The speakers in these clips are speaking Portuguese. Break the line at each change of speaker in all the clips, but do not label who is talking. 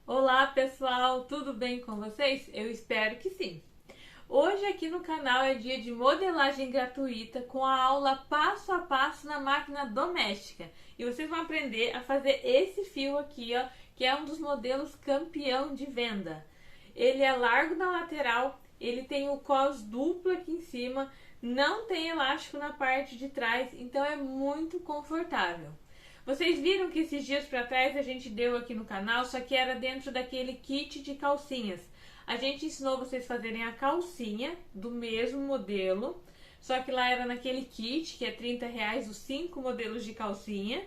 Olá pessoal, tudo bem com vocês? Eu espero que sim. Hoje aqui no canal é dia de modelagem gratuita com a aula passo a passo na máquina doméstica. E vocês vão aprender a fazer esse fio aqui, ó, que é um dos modelos campeão de venda. Ele é largo na lateral, ele tem o cós duplo aqui em cima, não tem elástico na parte de trás, então é muito confortável. Vocês viram que esses dias para trás a gente deu aqui no canal, só que era dentro daquele kit de calcinhas. A gente ensinou vocês a fazerem a calcinha do mesmo modelo, só que lá era naquele kit, que é R$30 os 5 modelos de calcinha.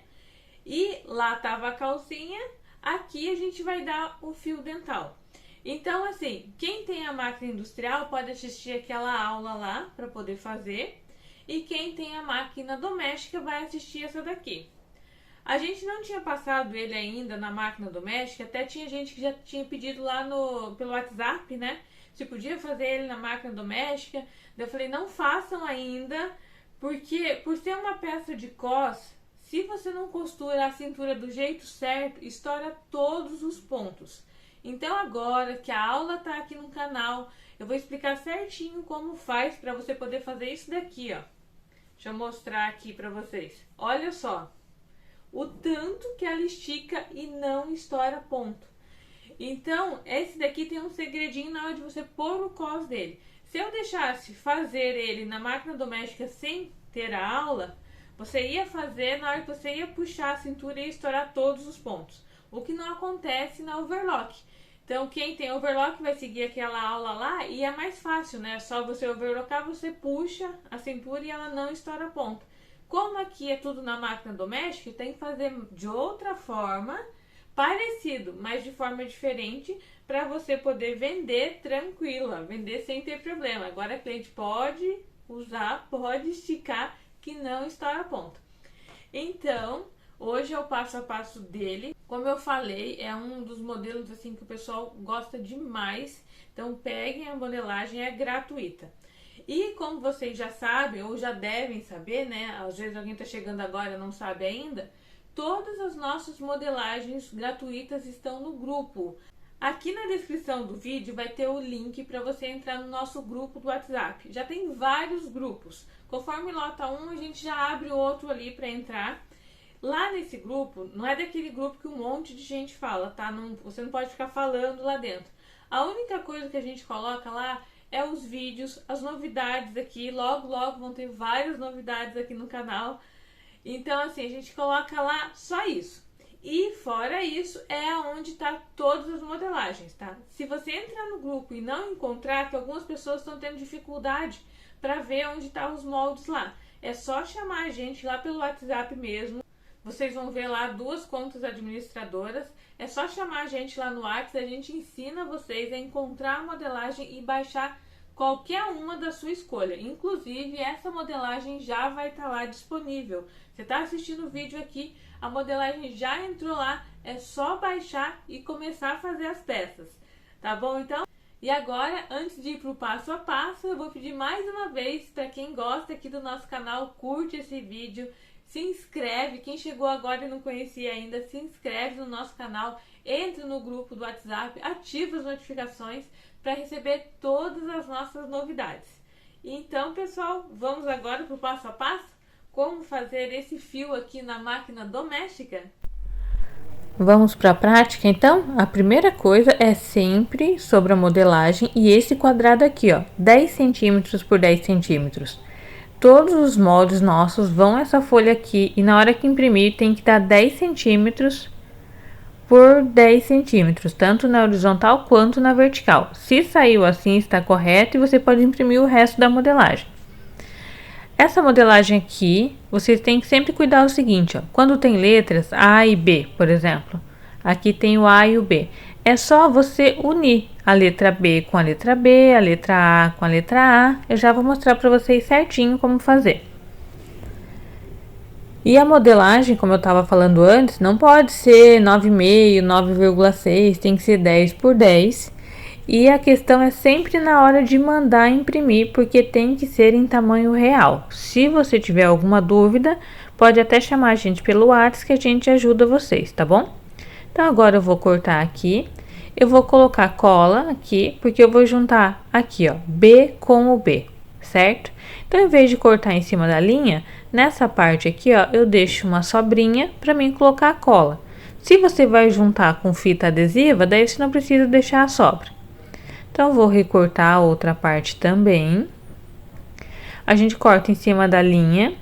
E lá tava a calcinha, aqui a gente vai dar o fio dental. Então assim, quem tem a máquina industrial pode assistir aquela aula lá para poder fazer. E quem tem a máquina doméstica vai assistir essa daqui. A gente não tinha passado ele ainda na máquina doméstica, até tinha gente que já tinha pedido lá pelo WhatsApp, né? Se podia fazer ele na máquina doméstica. Daí eu falei, não façam ainda, porque por ser uma peça de cós, se você não costura a cintura do jeito certo, estoura todos os pontos. Então agora que a aula tá aqui no canal, eu vou explicar certinho como faz para você poder fazer isso daqui, ó. Deixa eu mostrar aqui para vocês. Olha só o tanto que ela estica e não estoura ponto. Então, esse daqui tem um segredinho na hora de você pôr o cós dele. Se eu deixasse fazer ele na máquina doméstica sem ter a aula, você ia fazer, na hora que você ia puxar a cintura e estourar todos os pontos. O que não acontece na overlock. Então, quem tem overlock vai seguir aquela aula lá e é mais fácil, né? Só você overlockar, você puxa a cintura e ela não estoura ponto. Como aqui é tudo na máquina doméstica, tem que fazer de outra forma, parecido, mas de forma diferente, para você poder vender tranquila, vender sem ter problema. Agora a cliente pode usar, pode esticar, que não estoura ponto. Então, hoje é o passo a passo dele. Como eu falei, é um dos modelos assim que o pessoal gosta demais. Então peguem a modelagem, é gratuita. E como vocês já sabem, ou já devem saber, né? Às vezes alguém está chegando agora e não sabe ainda, todas as nossas modelagens gratuitas estão no grupo. Aqui na descrição do vídeo vai ter o link para você entrar no nosso grupo do WhatsApp. Já tem vários grupos. Conforme lota um, a gente já abre outro ali para entrar. Lá nesse grupo, não é daquele grupo que um monte de gente fala, tá? Você não pode ficar falando lá dentro. A única coisa que a gente coloca lá é os vídeos, as novidades aqui. Logo vão ter várias novidades aqui no canal. Então assim, a gente coloca lá só isso. E fora isso, é onde tá todas as modelagens, tá? Se você entrar no grupo e não encontrar, que algumas pessoas estão tendo dificuldade para ver onde tá os moldes lá, é só chamar a gente lá pelo WhatsApp mesmo. Vocês vão ver lá 2 contas administradoras. É só chamar a gente lá no WhatsApp, a gente ensina vocês a encontrar a modelagem e baixar qualquer uma da sua escolha. Inclusive, essa modelagem já vai estar lá disponível. Você está assistindo o vídeo aqui, a modelagem já entrou lá, é só baixar e começar a fazer as peças. Tá bom, então? E agora, antes de ir para o passo a passo, eu vou pedir mais uma vez para quem gosta aqui do nosso canal, curte esse vídeo, se inscreve. Quem chegou agora e não conhecia ainda, se inscreve no nosso canal, entre no grupo do WhatsApp, ativa as notificações para receber todas as nossas novidades. Então, pessoal, vamos agora para o passo a passo? Como fazer esse fio aqui na máquina doméstica?
Vamos para a prática, então? A primeira coisa é sempre sobre a modelagem e esse quadrado aqui, ó, 10 centímetros por 10 centímetros. Todos os moldes nossos vão essa folha aqui e na hora que imprimir tem que dar 10 centímetros por 10 centímetros, tanto na horizontal quanto na vertical. Se saiu assim, está correto e você pode imprimir o resto da modelagem. Essa modelagem aqui, vocês têm que sempre cuidar o seguinte, ó, quando tem letras A e B, por exemplo, aqui tem o A e o B, é só você unir a letra B com a letra B, a letra A com a letra A. Eu já vou mostrar para vocês certinho como fazer. E a modelagem, como eu estava falando antes, não pode ser 9,5, 9,6, tem que ser 10 por 10. E a questão é sempre na hora de mandar imprimir, porque tem que ser em tamanho real. Se você tiver alguma dúvida, pode até chamar a gente pelo WhatsApp que a gente ajuda vocês, tá bom? Então agora eu vou cortar aqui. eu vou colocar cola aqui, porque eu vou juntar aqui, ó, B com o B, certo? Então, em vez de cortar em cima da linha, nessa parte aqui, ó, eu deixo uma sobrinha para mim colocar a cola. Se você vai juntar com fita adesiva, daí você não precisa deixar a sobra. Então, vou recortar a outra parte também. A gente corta em cima da linha.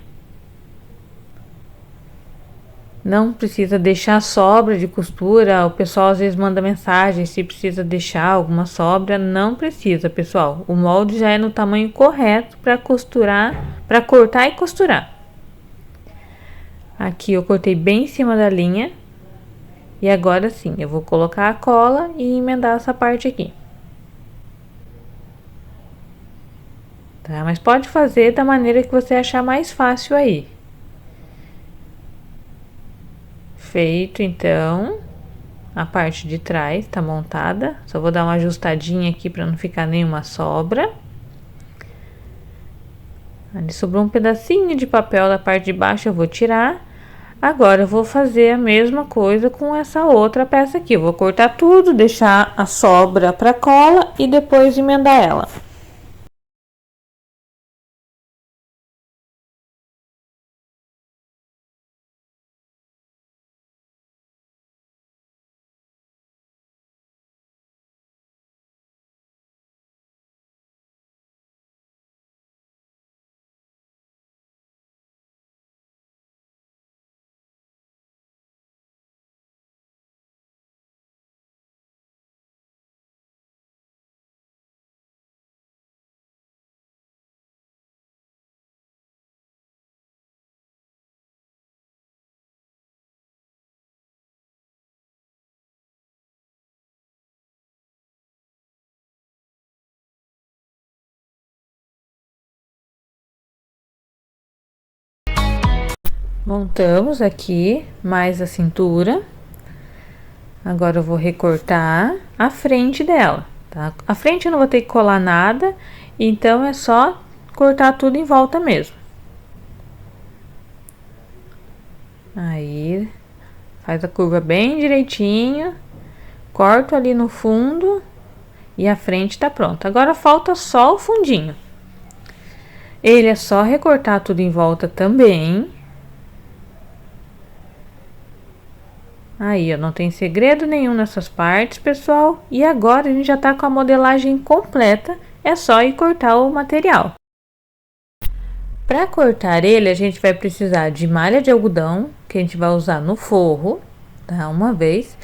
Não precisa deixar sobra de costura. O pessoal às vezes manda mensagem se precisa deixar alguma sobra. Não precisa, pessoal. O molde já é no tamanho correto para costurar, para cortar e costurar. Aqui eu cortei bem em cima da linha. E agora sim, eu vou colocar a cola e emendar essa parte aqui. Tá? Mas pode fazer da maneira que você achar mais fácil aí. Feito, então, a parte de trás tá montada. Só vou dar uma ajustadinha aqui para não ficar nenhuma sobra. Ali sobrou um pedacinho de papel da parte de baixo, eu vou tirar. Agora eu vou fazer a mesma coisa com essa outra peça aqui. Eu vou cortar tudo, deixar a sobra para cola e depois emendar ela. Montamos aqui mais a cintura. Agora eu vou recortar a frente dela, tá? A frente eu não vou ter que colar nada, então é só cortar tudo em volta mesmo. Aí, faz a curva bem direitinho, corto ali no fundo e a frente tá pronta. Agora falta só o fundinho. Ele é só recortar tudo em volta também. Aí, ó, não tem segredo nenhum nessas partes, pessoal. E agora a gente já tá com a modelagem completa, é só ir cortar o material. Para cortar ele, a gente vai precisar de malha de algodão, que a gente vai usar no forro, tá? Uma vez.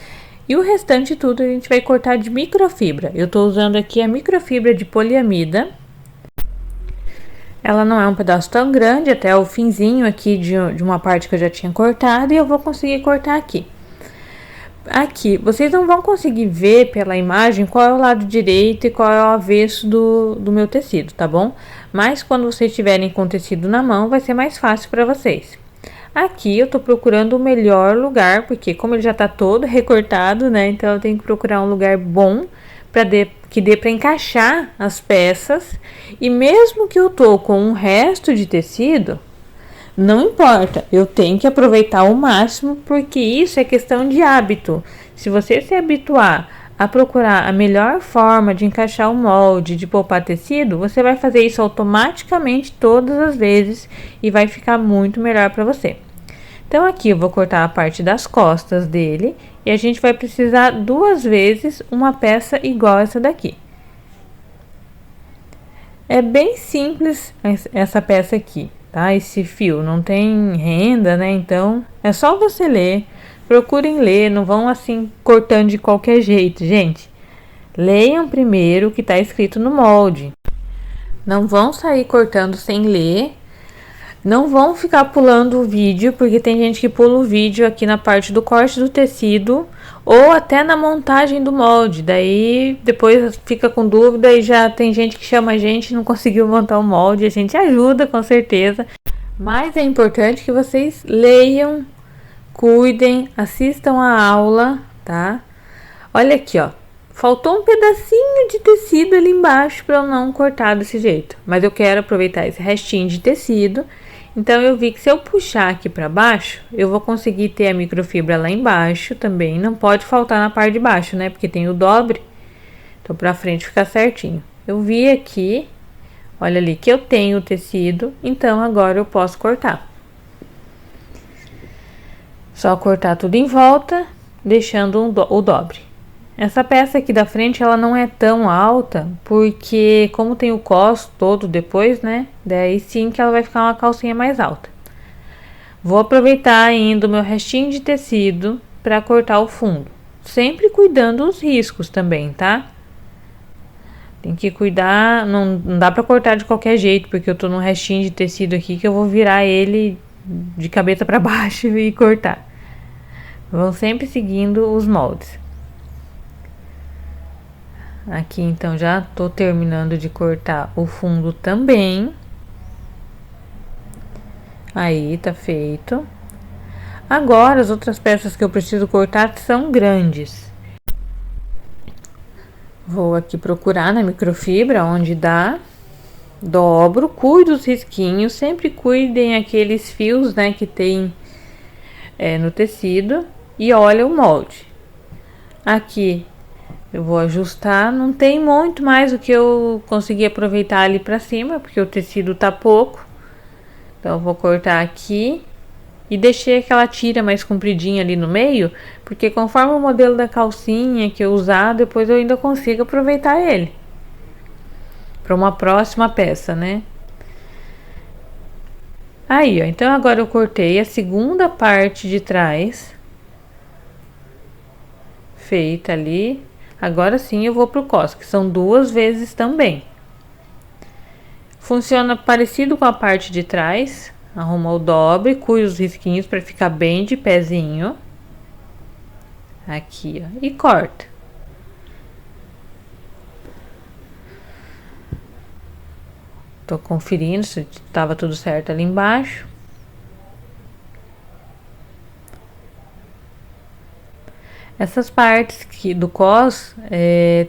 E o restante tudo a gente vai cortar de microfibra. Eu tô usando aqui a microfibra de poliamida. Ela não é um pedaço tão grande, até o finzinho aqui de uma parte que eu já tinha cortado, e eu vou conseguir cortar aqui. Aqui, vocês não vão conseguir ver pela imagem qual é o lado direito e qual é o avesso do meu tecido, tá bom? Mas quando vocês tiverem com o tecido na mão, vai ser mais fácil para vocês. Aqui eu tô procurando o melhor lugar, porque como ele já tá todo recortado, né? Então eu tenho que procurar um lugar bom que dê para encaixar as peças. E mesmo que eu tô com um resto de tecido, não importa, eu tenho que aproveitar ao máximo, porque isso é questão de hábito. Se você se habituar a procurar a melhor forma de encaixar o molde, de poupar tecido, você vai fazer isso automaticamente todas as vezes e vai ficar muito melhor para você. Então aqui eu vou cortar a parte das costas dele e a gente vai precisar 2 vezes uma peça igual essa daqui. É bem simples essa peça aqui. Tá? Esse fio não tem renda, né? Então, é só você ler. Procurem ler, não vão assim cortando de qualquer jeito, gente. Leiam primeiro o que tá escrito no molde. Não vão sair cortando sem ler. Não vão ficar pulando o vídeo, porque tem gente que pula o vídeo aqui na parte do corte do tecido ou até na montagem do molde. Daí depois fica com dúvida e já tem gente que chama a gente e não conseguiu montar o molde. A gente ajuda com certeza, mas é importante que vocês leiam, cuidem, assistam a aula, tá? Olha aqui, ó. Faltou um pedacinho de tecido ali embaixo para eu não cortar desse jeito, mas eu quero aproveitar esse restinho de tecido Então eu vi que se eu puxar aqui para baixo, eu vou conseguir ter a microfibra lá embaixo também. Não pode faltar na parte de baixo, né? Porque tem o dobre. Então para frente ficar certinho. Eu vi aqui, olha ali, que eu tenho o tecido. Então agora eu posso cortar. Só cortar tudo em volta, deixando o dobre. Essa peça aqui da frente, ela não é tão alta, porque como tem o cos todo depois, né? Daí sim que ela vai ficar uma calcinha mais alta. Vou aproveitar ainda o meu restinho de tecido para cortar o fundo. Sempre cuidando dos riscos também, tá? Tem que cuidar, não dá para cortar de qualquer jeito, porque eu tô num restinho de tecido aqui que eu vou virar ele de cabeça para baixo e cortar. Vão sempre seguindo os moldes. Aqui então já tô terminando de cortar o fundo também. Aí tá feito. Agora as outras peças que eu preciso cortar são grandes. Vou aqui procurar na microfibra onde dá. Dobro, cuido dos risquinhos, sempre cuidem aqueles fios, né, que tem no tecido. E olha o molde. Aqui eu vou ajustar, não tem muito mais o que eu consegui aproveitar ali pra cima, porque o tecido tá pouco. Então eu vou cortar aqui e deixei aquela tira mais compridinha ali no meio, porque conforme o modelo da calcinha que eu usar, depois eu ainda consigo aproveitar ele para uma próxima peça, né? Aí, ó, então agora eu cortei a segunda parte de trás, feita ali. Agora sim eu vou pro cos, que são 2 vezes também. Funciona parecido com a parte de trás. Arruma o dobre, cuida os risquinhos para ficar bem de pezinho. Aqui, ó, e corta. Tô conferindo se tava tudo certo ali embaixo. Essas partes aqui do cos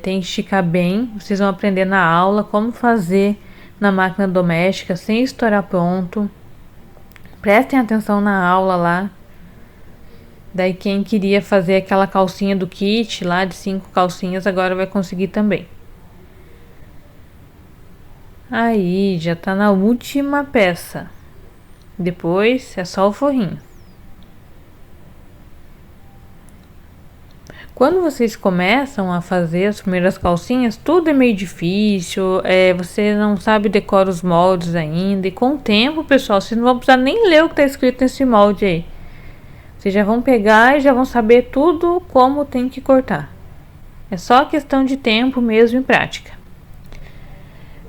tem que esticar bem. Vocês vão aprender na aula como fazer na máquina doméstica sem estourar ponto. Prestem atenção na aula lá. Daí quem queria fazer aquela calcinha do kit lá de 5 calcinhas agora vai conseguir também. Aí já tá na última peça. Depois é só o forrinho. Quando vocês começam a fazer as primeiras calcinhas, tudo é meio difícil, você não sabe decorar os moldes ainda. E com o tempo, pessoal, vocês não vão precisar nem ler o que tá escrito nesse molde aí. Vocês já vão pegar e já vão saber tudo como tem que cortar. É só questão de tempo mesmo e prática.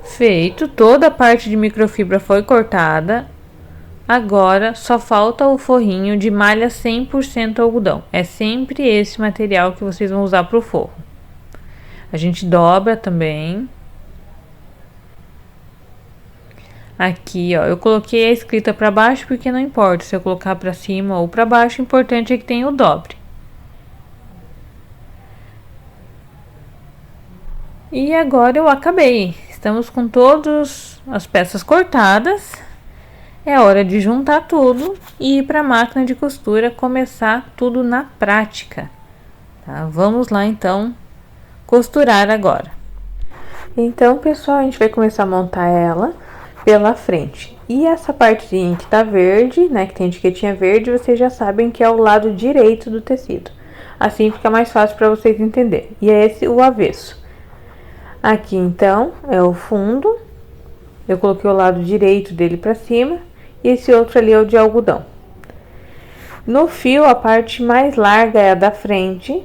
Feito, toda a parte de microfibra foi cortada. Agora só falta o forrinho de malha 100% algodão. É sempre esse material que vocês vão usar para o forro. A gente dobra também. Aqui, ó, eu coloquei a escrita para baixo porque não importa se eu colocar para cima ou para baixo, o importante é que tenha o dobre. E agora eu acabei. Estamos com todas as peças cortadas. É hora de juntar tudo e ir para a máquina de costura começar tudo na prática. Tá? Vamos lá então costurar agora. Então, pessoal, a gente vai começar a montar ela pela frente. E essa partezinha que tá verde, né, que tem etiquetinha verde, vocês já sabem que é o lado direito do tecido. Assim fica mais fácil para vocês entenderem. E é esse o avesso. Aqui então é o fundo. Eu coloquei o lado direito dele para cima. E esse outro ali é o de algodão. No fio, a parte mais larga é a da frente.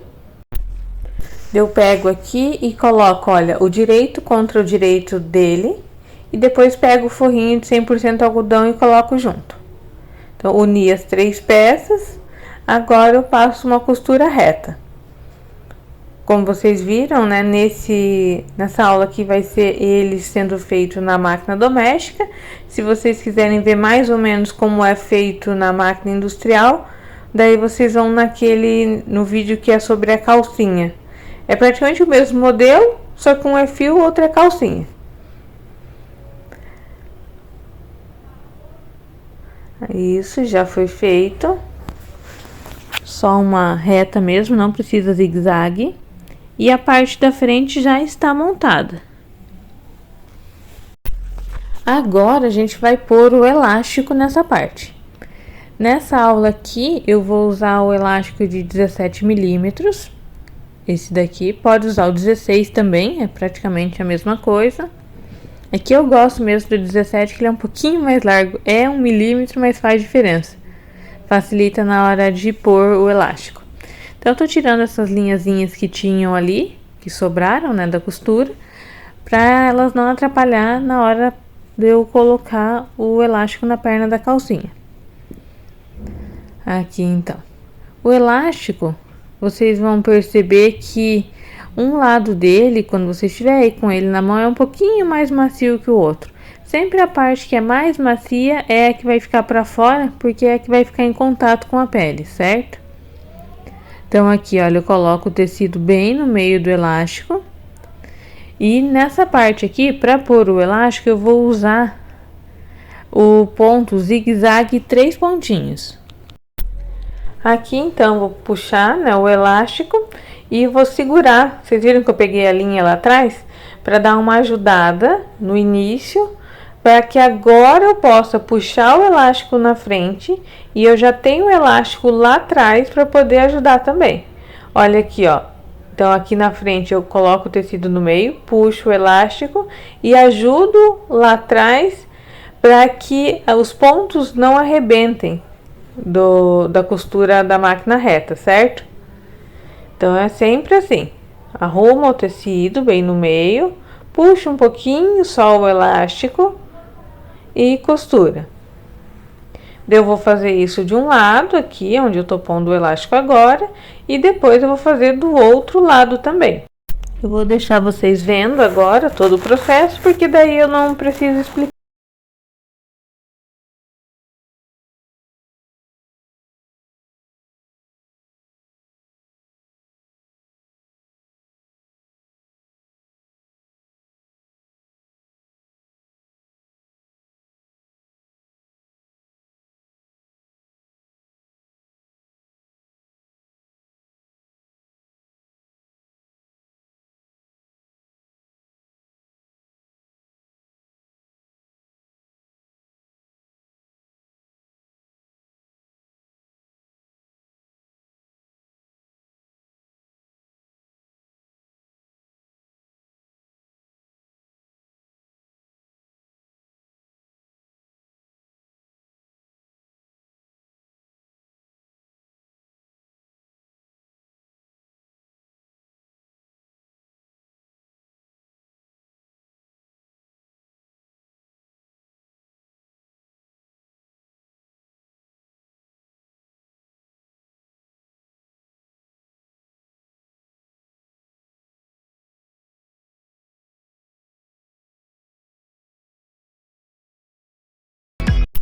Eu pego aqui e coloco, olha, o direito contra o direito dele. E depois pego o forrinho de 100% algodão e coloco junto. Então, uni as 3 peças. Agora eu passo uma costura reta. Como vocês viram, né, nessa aula aqui vai ser ele sendo feito na máquina doméstica. Se vocês quiserem ver mais ou menos como é feito na máquina industrial, daí vocês vão no vídeo que é sobre a calcinha. É praticamente o mesmo modelo, só que um é fio, o outro é calcinha. Isso já foi feito. Só uma reta mesmo, não precisa zigue-zague. E a parte da frente já está montada. Agora a gente vai pôr o elástico nessa parte. Nessa aula aqui eu vou usar o elástico de 17 milímetros. Esse daqui, pode usar o 16 também, é praticamente a mesma coisa. Aqui eu gosto mesmo do 17, que ele é um pouquinho mais largo, é 1 milímetro, mas faz diferença. Facilita na hora de pôr o elástico. Então eu tô tirando essas linhazinhas que tinham ali, que sobraram, né, da costura, para elas não atrapalhar na hora de eu colocar o elástico na perna da calcinha. Aqui então. O elástico, vocês vão perceber que um lado dele, quando você estiver aí com ele na mão, é um pouquinho mais macio que o outro. Sempre a parte que é mais macia é a que vai ficar para fora, porque é a que vai ficar em contato com a pele, certo? Então aqui, olha, eu coloco o tecido bem no meio do elástico. E nessa parte aqui, para pôr o elástico, eu vou usar o ponto zigue-zague 3 pontinhos. Aqui então vou puxar, né, o elástico e vou segurar. Vocês viram que eu peguei a linha lá atrás para dar uma ajudada no início, para que agora eu possa puxar o elástico na frente e eu já tenho o elástico lá atrás para poder ajudar também. Olha aqui, ó. Então aqui na frente eu coloco o tecido no meio, puxo o elástico e ajudo lá atrás para que os pontos não arrebentem da costura da máquina reta, certo? Então é sempre assim: arruma o tecido bem no meio, puxa um pouquinho só o elástico e costura. Eu vou fazer isso de um lado aqui, onde eu tô pondo o elástico agora, e depois eu vou fazer do outro lado também. Eu vou deixar vocês vendo agora todo o processo, porque daí eu não preciso explicar.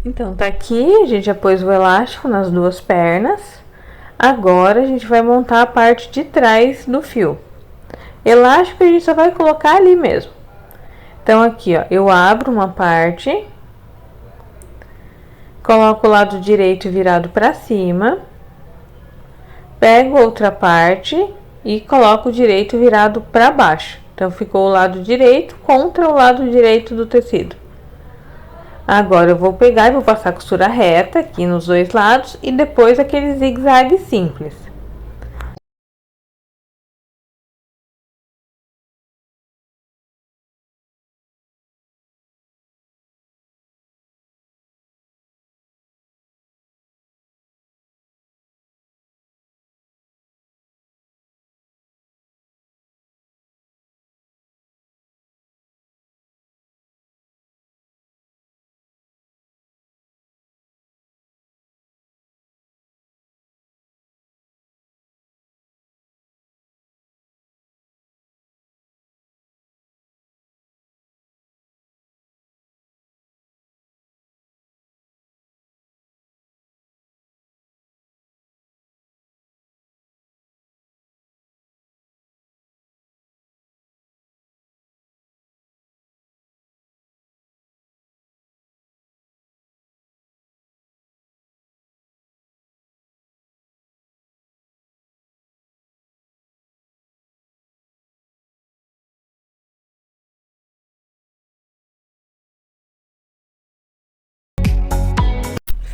Então, tá aqui, a gente já pôs o elástico nas duas pernas. Agora, a gente vai montar a parte de trás do fio. Elástico a gente só vai colocar ali mesmo. Então, aqui, ó, eu abro uma parte, coloco o lado direito virado para cima, pego outra parte e coloco o direito virado para baixo. Então, ficou o lado direito contra o lado direito do tecido. Agora eu vou pegar e vou passar a costura reta aqui nos dois lados e depois aquele zigue-zague simples.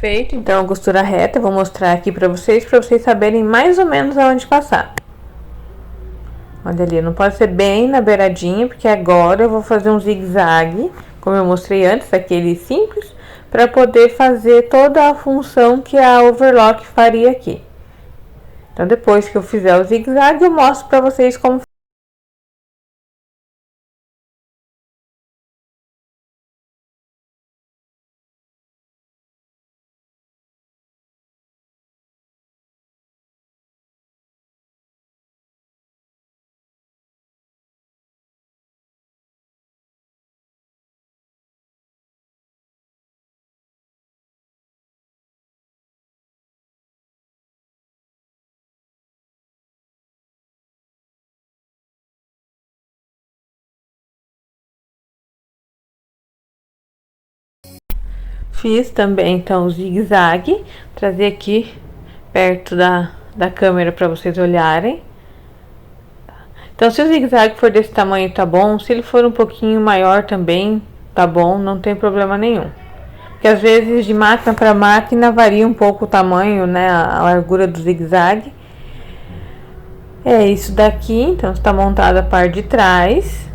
feito então a costura reta, eu vou mostrar aqui pra vocês saberem mais ou menos aonde passar. Olha ali, não pode ser bem na beiradinha, porque agora eu vou fazer um zigue-zague, como eu mostrei antes, aquele simples, para poder fazer toda a função que a overlock faria aqui. Então, depois que eu fizer o zigue-zague, eu mostro para vocês como. Fiz também, então, o zigue-zague, trazer aqui perto da câmera para vocês olharem. Então, se o zigue-zague for desse tamanho, tá bom. Se ele for um pouquinho maior também, tá bom, não tem problema nenhum. Porque às vezes de máquina para máquina varia um pouco o tamanho, né, a largura do zigue-zague. É isso daqui, então está montada a parte de trás.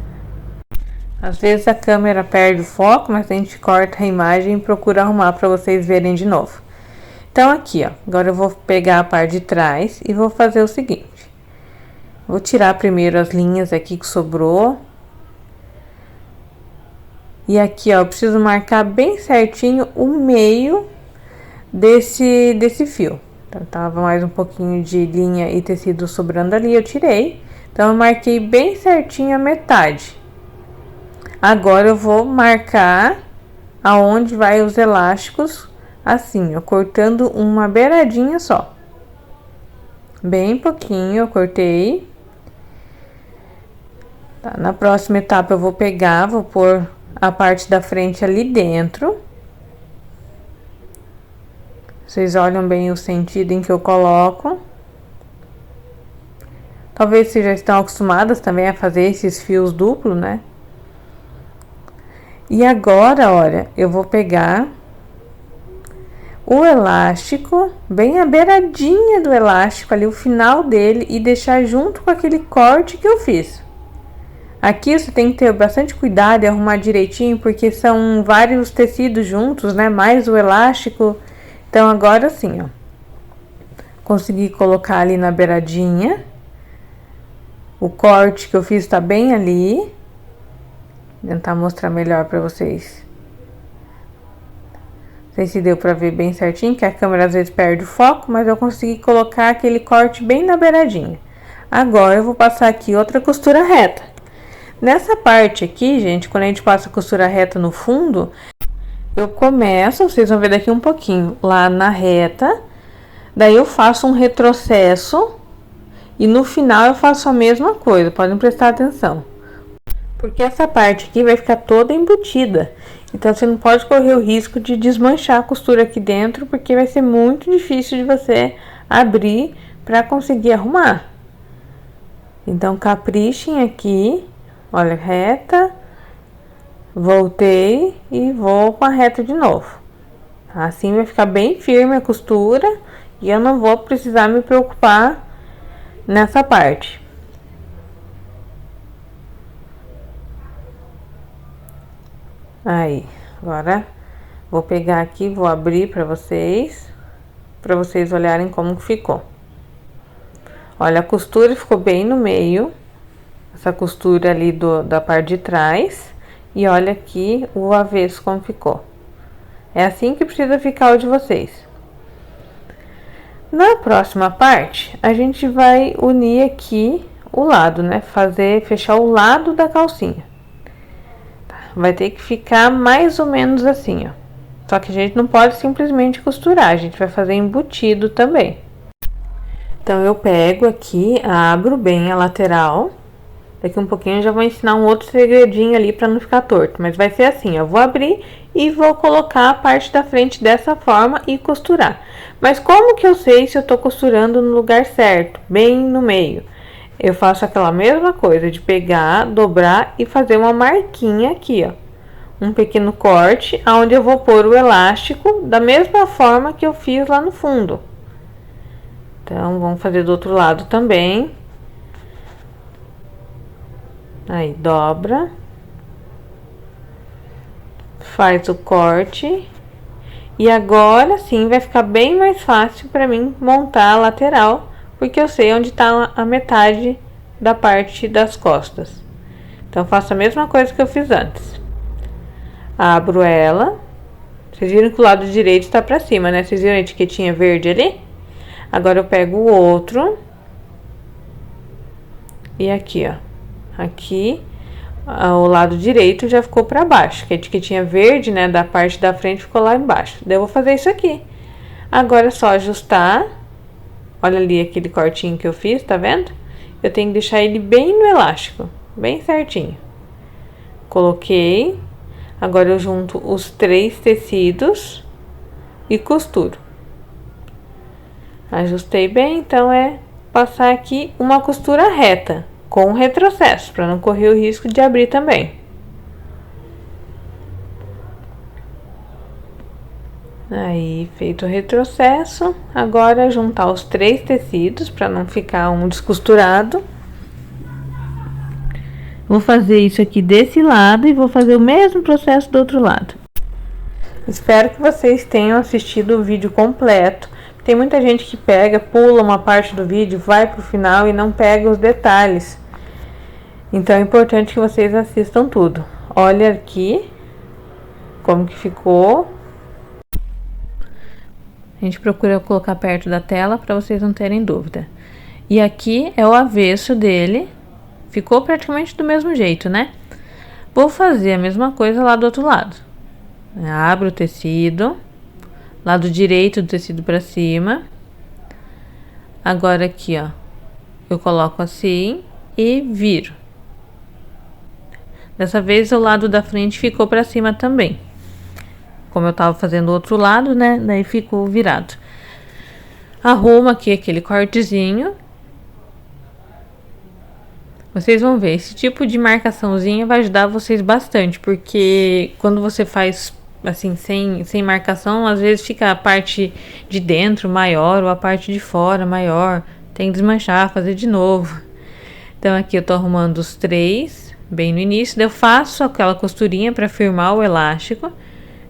Às vezes a câmera perde o foco, mas a gente corta a imagem e procura arrumar para vocês verem de novo. Então aqui, ó, agora eu vou pegar a parte de trás e vou fazer o seguinte. Vou tirar primeiro as linhas aqui que sobrou. E aqui, ó, eu preciso marcar bem certinho o meio desse fio. Então, tava mais um pouquinho de linha e tecido sobrando ali, eu tirei. Então, eu marquei bem certinho a metade. Agora, eu vou marcar aonde vai os elásticos, assim, ó, cortando uma beiradinha só. Bem pouquinho eu cortei. Tá, na próxima etapa, eu vou pegar, vou pôr a parte da frente ali dentro. Vocês olham bem o sentido em que eu coloco. Talvez vocês já estão acostumadas também a fazer esses fios duplos, né? E agora, olha, eu vou pegar o elástico, bem a beiradinha do elástico ali, o final dele, e deixar junto com aquele corte que eu fiz. Aqui você tem que ter bastante cuidado e arrumar direitinho, porque são vários tecidos juntos, né? Mais o elástico. Então, agora sim, ó. Consegui colocar ali na beiradinha. O corte que eu fiz tá bem ali. Vou tentar mostrar melhor pra vocês. Não sei se deu pra ver bem certinho, que a câmera às vezes perde o foco, mas eu consegui colocar aquele corte bem na beiradinha. Agora, eu vou passar aqui outra costura reta. Nessa parte aqui, gente, quando a gente passa a costura reta no fundo, eu começo, vocês vão ver daqui um pouquinho, lá na reta, daí eu faço um retrocesso e no final eu faço a mesma coisa, podem prestar atenção. Porque essa parte aqui vai ficar toda embutida, então você não pode correr o risco de desmanchar a costura aqui dentro, porque vai ser muito difícil de você abrir para conseguir arrumar. Então, caprichem aqui. Olha, reta, voltei e vou com a reta de novo. Assim vai ficar bem firme a costura e eu não vou precisar me preocupar nessa parte. Aí, agora vou pegar aqui, vou abrir para vocês olharem como que ficou. Olha, a costura ficou bem no meio. Essa costura ali da parte de trás. E olha aqui o avesso como ficou. É assim que precisa ficar o de vocês. Na próxima parte, a gente vai unir aqui o lado, né? Fechar o lado da calcinha. Vai ter que ficar mais ou menos assim, ó. Só que a gente não pode simplesmente costurar, a gente vai fazer embutido também. Então, eu pego aqui, abro bem a lateral. Daqui um pouquinho eu já vou ensinar um outro segredinho ali para não ficar torto. Mas vai ser assim, ó. Vou abrir e vou colocar a parte da frente dessa forma e costurar. Mas como que eu sei se eu tô costurando no lugar certo? Bem no meio. Eu faço aquela mesma coisa de pegar, dobrar e fazer uma marquinha aqui, ó. um pequeno corte, onde eu vou pôr o elástico da mesma forma que eu fiz lá no fundo. Então, vamos fazer do outro lado também. Aí, dobra. Faz o corte. E agora sim vai ficar bem mais fácil para mim montar a lateral, porque eu sei onde está a metade da parte das costas. Então, faço a mesma coisa que eu fiz antes. Abro ela. Vocês viram que o lado direito está para cima, né? Vocês viram a etiquetinha verde ali? Agora eu pego o outro. E aqui, ó. Aqui, o lado direito já ficou para baixo, que a etiquetinha verde, né, da parte da frente ficou lá embaixo. Daí eu vou fazer isso aqui. Agora é só ajustar. Olha ali aquele cortinho que eu fiz, tá vendo? Eu tenho que deixar ele bem no elástico, bem certinho. Coloquei. Agora eu junto os 3 tecidos e costuro. Ajustei bem, então é passar aqui uma costura reta com retrocesso, para não correr o risco de abrir também. Aí, feito o retrocesso, agora juntar os 3 tecidos para não ficar um descosturado. Vou fazer isso aqui desse lado e vou fazer o mesmo processo do outro lado. Espero que vocês tenham assistido o vídeo completo. Tem muita gente que pula uma parte do vídeo, vai pro final e não pega os detalhes. Então é importante que vocês assistam tudo. Olha aqui como que ficou. A gente procura colocar perto da tela para vocês não terem dúvida. E aqui é o avesso dele. Ficou praticamente do mesmo jeito, né? Vou fazer a mesma coisa lá do outro lado. Abro o tecido. Lado direito do tecido para cima. Agora aqui, ó. Eu coloco assim e viro. Dessa vez o lado da frente ficou para cima também. Como eu tava fazendo o outro lado, né? Daí ficou virado. Arrumo aqui aquele cortezinho. Vocês vão ver, esse tipo de marcaçãozinha vai ajudar vocês bastante, porque quando você faz assim, sem marcação, às vezes fica a parte de dentro maior ou a parte de fora maior. Tem que desmanchar, fazer de novo. Então aqui eu tô arrumando os 3, bem no início. Daí eu faço aquela costurinha para firmar o elástico,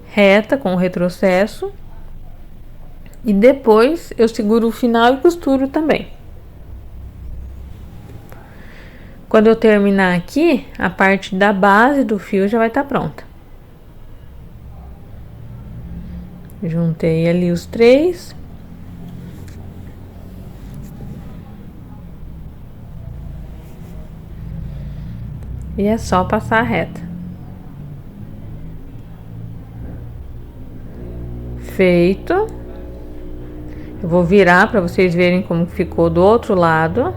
reta com o retrocesso. E depois eu seguro o final e costuro também. Quando eu terminar aqui, a parte da base do fio já vai estar pronta. Juntei ali os 3. E é só passar a reta. Feito. Eu vou virar para vocês verem como ficou do outro lado.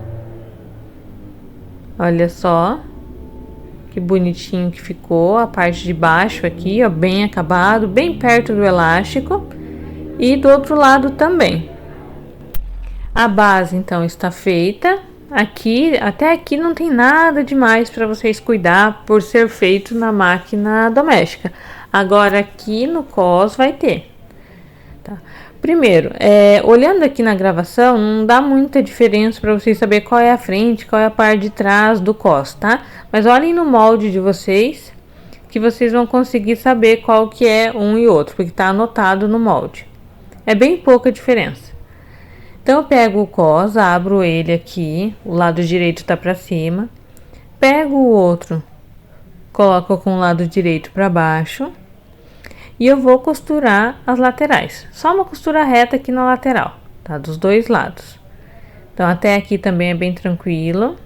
Olha só que bonitinho que ficou a parte de baixo aqui, ó, bem acabado, bem perto do elástico, e do outro lado também. A base então está feita. Aqui, até aqui não tem nada demais para vocês cuidar por ser feito na máquina doméstica. Agora aqui no cos vai ter, tá? Primeiro, olhando aqui na gravação, não dá muita diferença para vocês saber qual é a frente, qual é a parte de trás do cos, tá? Mas olhem no molde de vocês, que vocês vão conseguir saber qual que é um e outro, porque tá anotado no molde. É bem pouca diferença. Então, eu pego o cos, abro ele aqui, o lado direito tá para cima. Pego o outro, coloco com o lado direito para baixo. E eu vou costurar as laterais. Só uma costura reta aqui na lateral, tá? Dos dois lados. Então, até aqui também é bem tranquilo.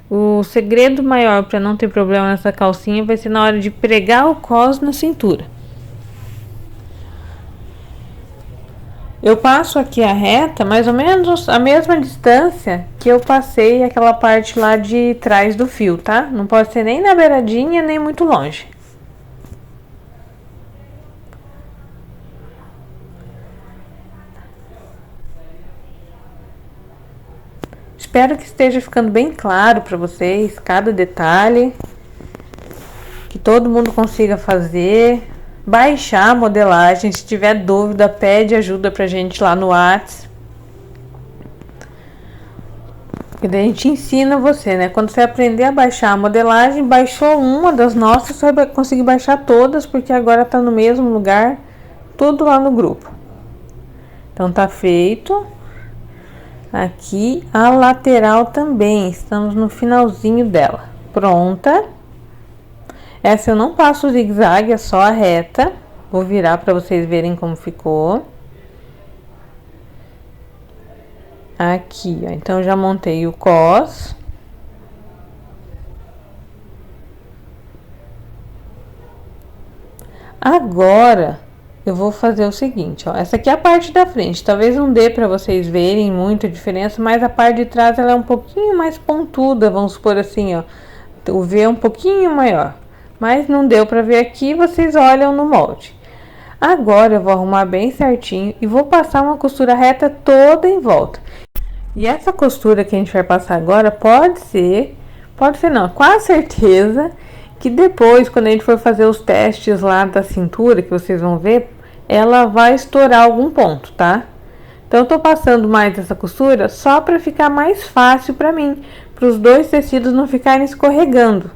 O segredo maior para não ter problema nessa calcinha vai ser na hora de pregar o cos na cintura. Eu passo aqui a reta, mais ou menos a mesma distância que eu passei aquela parte lá de trás do fio, tá? Não pode ser nem na beiradinha, nem muito longe. Espero que esteja ficando bem claro para vocês, cada detalhe. que todo mundo consiga fazer, baixar a modelagem. Se tiver dúvida, pede ajuda pra gente lá no WhatsApp. E daí a gente ensina você, né? Quando você aprender a baixar a modelagem, baixou uma das nossas, você vai conseguir baixar todas, porque agora tá no mesmo lugar, tudo lá no grupo. Então tá feito. Aqui a lateral também, estamos no finalzinho dela. Pronta. Essa eu não passo o zigue-zague, é só a reta. Vou virar para vocês verem como ficou. Aqui, ó. Então, já montei o cos. Agora, eu vou fazer o seguinte, ó. Essa aqui é a parte da frente. Talvez não dê para vocês verem muita diferença, mas a parte de trás, ela é um pouquinho mais pontuda, vamos supor assim, ó. O V é um pouquinho maior. Mas não deu para ver aqui, vocês olham no molde. Agora, eu vou arrumar bem certinho e vou passar uma costura reta toda em volta. E essa costura que a gente vai passar agora pode ser não, com certeza que depois, quando a gente for fazer os testes lá da cintura, que vocês vão ver, ela vai estourar algum ponto, tá? Então, eu tô passando mais essa costura só para ficar mais fácil para mim, para os dois tecidos não ficarem escorregando.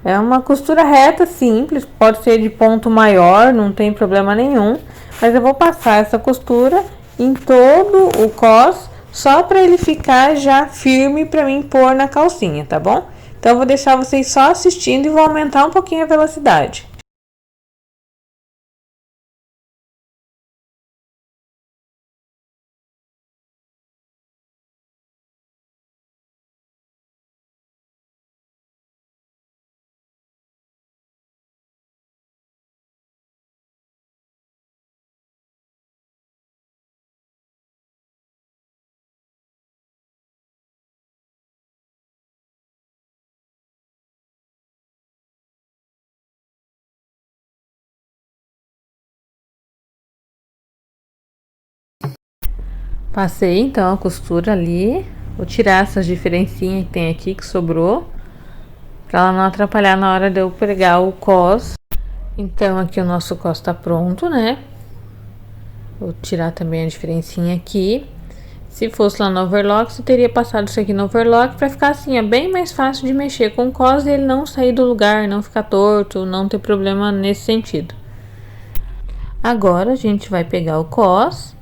É uma costura reta, simples, pode ser de ponto maior, não tem problema nenhum, mas eu vou passar essa costura em todo o cos, só para ele ficar já firme para mim pôr na calcinha, tá bom? Então, eu vou deixar vocês só assistindo e vou aumentar um pouquinho a velocidade. Passei então a costura ali. Vou tirar essas diferencinhas que tem aqui que sobrou, para ela não atrapalhar na hora de eu pregar o cos. Então aqui o nosso cos tá pronto, né? Vou tirar também a diferencinha aqui. Se fosse lá no overlock, eu teria passado isso aqui no overlock para ficar assim, é bem mais fácil de mexer com o cos e ele não sair do lugar, não ficar torto, não ter problema nesse sentido. Agora a gente vai pegar o cos,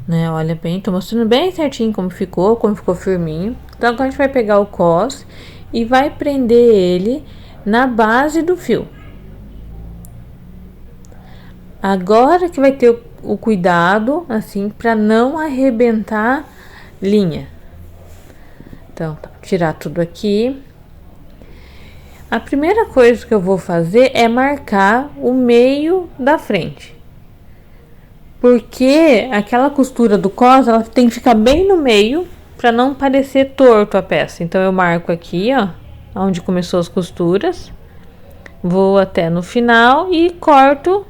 né? Olha bem, tô mostrando bem certinho como ficou firminho. Então agora a gente vai pegar o cos e vai prender ele na base do fio. Agora que vai ter o cuidado, assim, para não arrebentar linha. Então, tá, tirar tudo aqui. A primeira coisa que eu vou fazer é marcar o meio da frente. Porque aquela costura do cos, ela tem que ficar bem no meio para não parecer torto a peça. Então, eu marco aqui, ó, onde começou as costuras. Vou até no final e corto.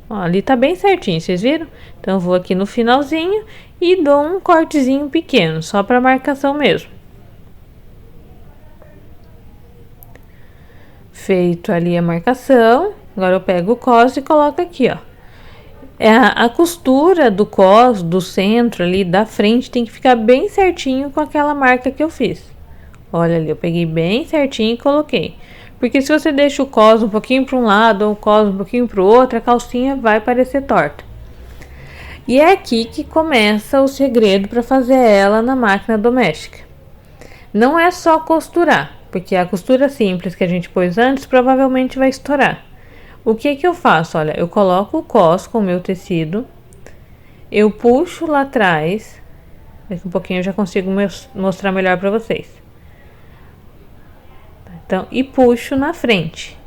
Ó, ali tá bem certinho, vocês viram? Então, eu vou aqui no finalzinho e dou um cortezinho pequeno, só para marcação mesmo. Feito ali a marcação, agora eu pego o cos e coloco aqui, ó. A costura do cos, do centro ali, da frente, tem que ficar bem certinho com aquela marca que eu fiz. Olha ali, eu peguei bem certinho e coloquei. Porque se você deixa o cos um pouquinho para um lado ou o cos um pouquinho para o outro, a calcinha vai parecer torta. E é aqui que começa o segredo para fazer ela na máquina doméstica. Não é só costurar, porque a costura simples que a gente pôs antes provavelmente vai estourar. O que que eu faço? Olha, eu coloco o cos com o meu tecido, eu puxo lá atrás, daqui um pouquinho eu já consigo mostrar melhor para vocês. Então, e puxo na frente.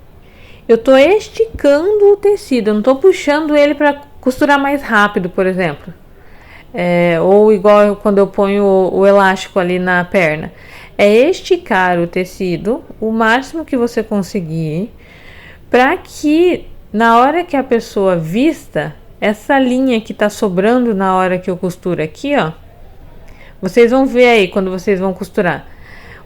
Eu tô esticando o tecido, eu não tô puxando ele para costurar mais rápido, por exemplo. Ou igual quando eu ponho o elástico ali na perna. É esticar o tecido o máximo que você conseguir, para que na hora que a pessoa vista, essa linha que tá sobrando na hora que eu costuro aqui, ó. Vocês vão ver aí quando vocês vão costurar.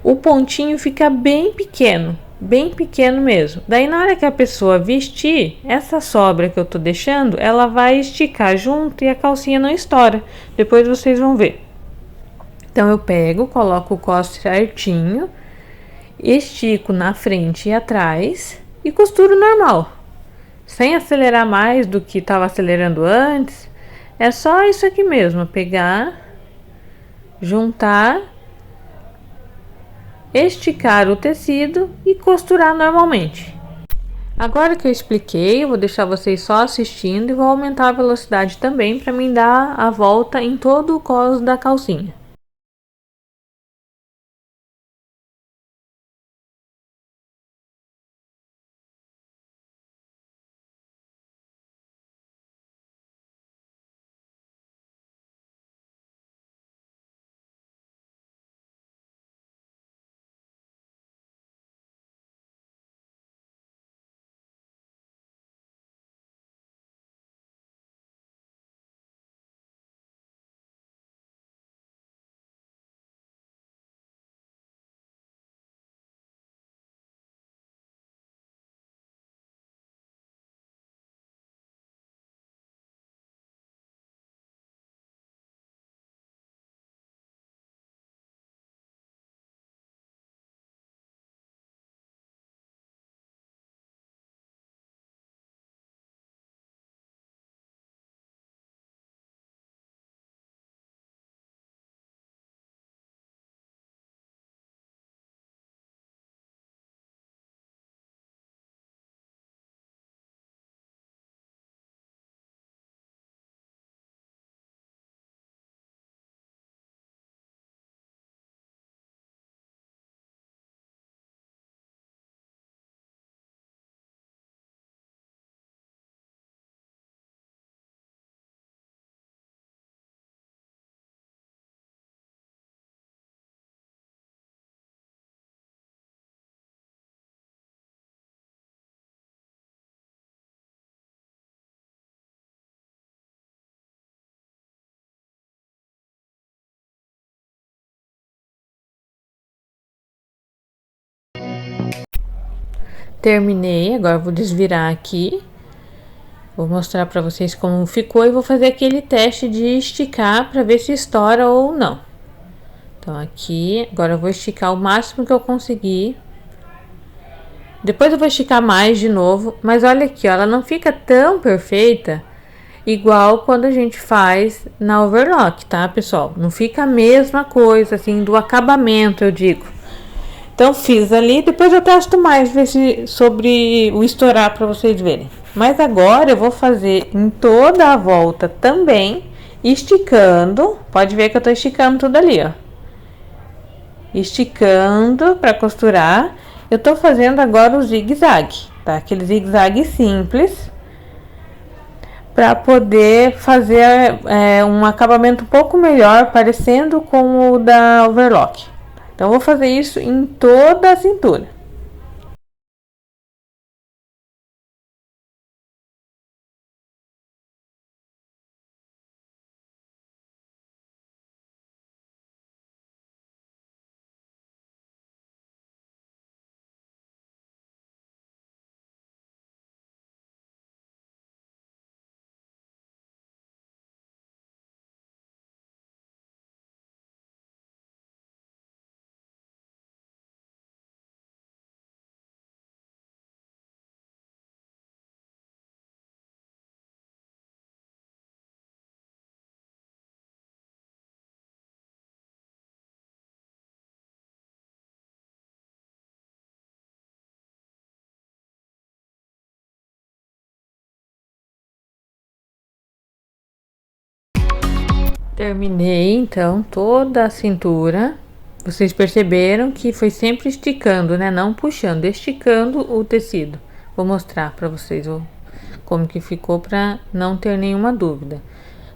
O pontinho fica bem pequeno, bem pequeno mesmo. Daí na hora que a pessoa vestir, essa sobra que eu tô deixando, ela vai esticar junto e a calcinha não estoura. Depois vocês vão ver. Então eu pego, coloco o cós certinho, estico na frente e atrás e costuro normal, sem acelerar mais do que estava acelerando antes. É só isso aqui mesmo, pegar, juntar, esticar o tecido e costurar normalmente. Agora que eu expliquei, eu vou deixar vocês só assistindo e vou aumentar a velocidade também para mim dar a volta em todo o cós da calcinha. Terminei, agora vou desvirar aqui. Vou mostrar para vocês como ficou e vou fazer aquele teste de esticar para ver se estoura ou não. Então aqui, agora eu vou esticar o máximo que eu conseguir. Depois eu vou esticar mais de novo, mas olha aqui, ó, ela não fica tão perfeita igual quando a gente faz na overlock, tá, pessoal? Não fica a mesma coisa, assim, do acabamento, eu digo. Então fiz ali, depois eu testo mais, ver se sobre o estourar para vocês verem. Mas agora eu vou fazer em toda a volta também, esticando. Pode ver que eu tô esticando tudo ali, ó. Esticando para costurar. Eu tô fazendo agora o zigue-zague, tá? Aquele zigue-zague simples, para poder fazer um acabamento um pouco melhor, parecendo com o da overlock. Então, vou fazer isso em toda a cintura. Terminei, então, toda a cintura. Vocês perceberam que foi sempre esticando, né? Não puxando, esticando o tecido. Vou mostrar para vocês como que ficou para não ter nenhuma dúvida.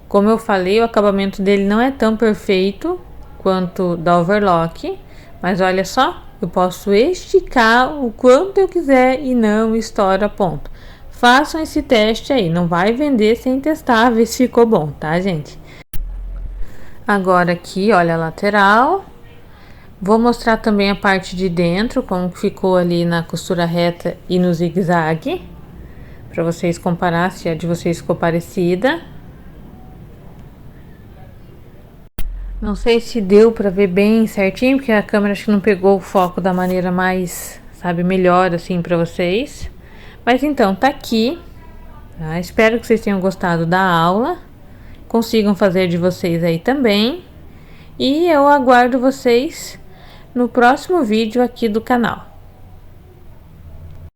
Como eu falei, o acabamento dele não é tão perfeito quanto da overlock, mas olha só, eu posso esticar o quanto eu quiser e não estoura ponto. Façam esse teste aí, não vai vender sem testar, ver se ficou bom, tá, gente? Agora aqui, olha a lateral. Vou mostrar também a parte de dentro, como ficou ali na costura reta e no zigue-zague, para vocês comparar se a de vocês ficou parecida. Não sei se deu para ver bem certinho, porque a câmera acho que não pegou o foco da maneira mais, sabe, melhor assim para vocês. Mas então, tá aqui. Tá? Espero que vocês tenham gostado da aula. Consigam fazer de vocês aí também. E eu aguardo vocês no próximo vídeo aqui do canal.